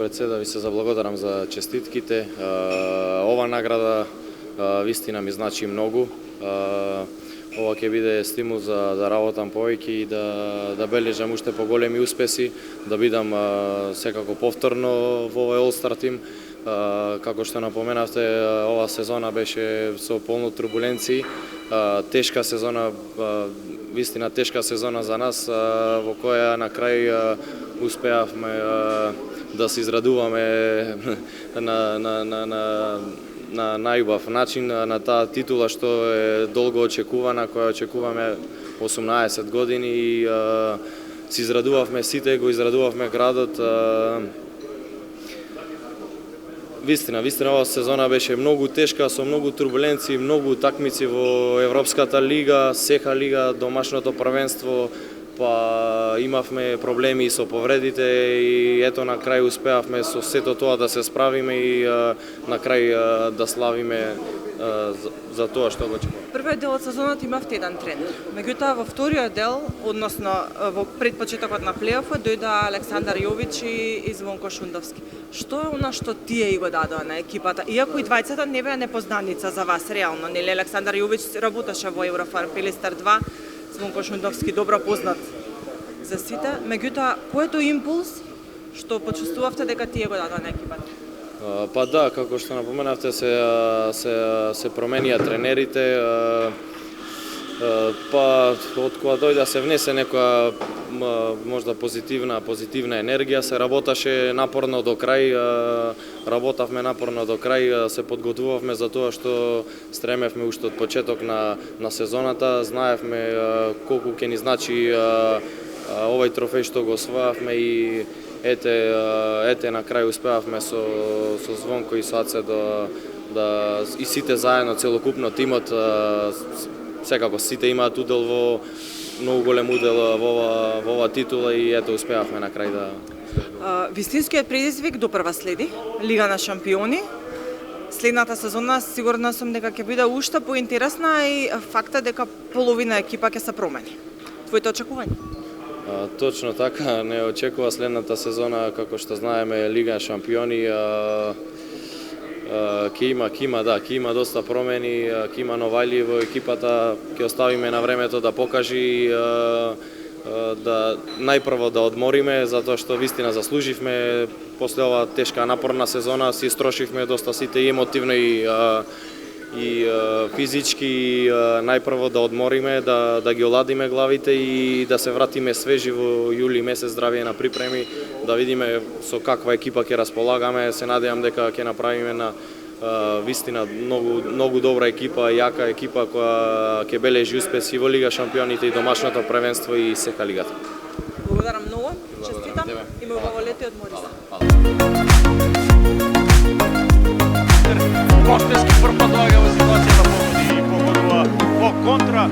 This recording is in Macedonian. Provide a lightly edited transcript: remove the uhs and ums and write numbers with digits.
пред се да ви се заблагодарам за честитките. Ова награда вистина ми значи многу. Ова ќе биде стимул за да работам повеќе и да бележам уште поголеми успеси, да бидам секако повторно во овој All-Star тим. Како што напоменавте, ова сезона беше со полно турбуленции, тешка сезона, вистина тешка сезона за нас, во која на крај успеавме да се израдуваме на најубав начин на таа титула што е долго очекувана, која очекуваме 18 години и се израдувавме сите, го израдувавме градот. Вистина, оваа сезона беше многу тешка, со многу турбуленции, многу такмици во Европската лига, СЕХА лига, домашното првенство, па имавме проблеми со повредите и ето на крај успеавме со сето тоа да се справиме и на крај да славиме за тоа што го чекуваме. Првиот дел од сезоната имавте еден тренер. Меѓутоа во вториот дел, односно во предпочетокот на плейофот, дојда Александар Јович и Звонко Шундовски. Што е она што тие и го дадоа на екипата? Иако и двајцата не беа непознаница за вас реално, нели? Александар Јович работеше во Еврофар Пелистар 2, Звонко Шундовски добро познат за сите. Меѓутоа, кој е тој импулс што почувствувавте дека тие го дадоа на екипата? Па да, како што напоменавте, се променија тренерите, па од кога дојде се внесе некоја можда позитивна енергија, се работаше напорно до крај, работавме напорно до крај, се подготвувавме за тоа што стремевме уште од почеток на сезоната, знаевме колку ќе ни значи овој трофеј што го освојавме и ете на крај успеавме со Звонко и со Аце да и сите заедно, целокупно тимот, секако сите имаат удел во многу голем удел во ова титула и ете успеавме на крај да... Вистинскиот предизвик допрва следи, Лига на шампиони. Следната сезона сигурна сум дека ќе биде уште поинтересна и факта дека половина екипа ќе се промени. Твоите очекувања? Точно така, не очекува следната сезона, како што знаеме, Лига шампиони, ќе има доста промени, ќе има новајли во екипата, ќе оставиме на времето да покажи, да најпрво да одмориме, затоа што вистина заслуживме после оваа тешка напорна сезона, си истрошивме доста сите и емотивно и физички, најпрво да одмориме, да ги оладиме главите и да се вратиме свежи во јули месец, здравие на припреми, да видиме со каква екипа ќе располагаме. Се надевам дека ќе направиме на вистина многу добра екипа, јака екипа која ќе бележи успеси во Лига шампионите и домашното првенство и СЕХА лигата. Благодарам многу, честитам и ме убаво лето и одмори се. Костевски прв пат доаѓа во ситуација да погоди и погодува во контра.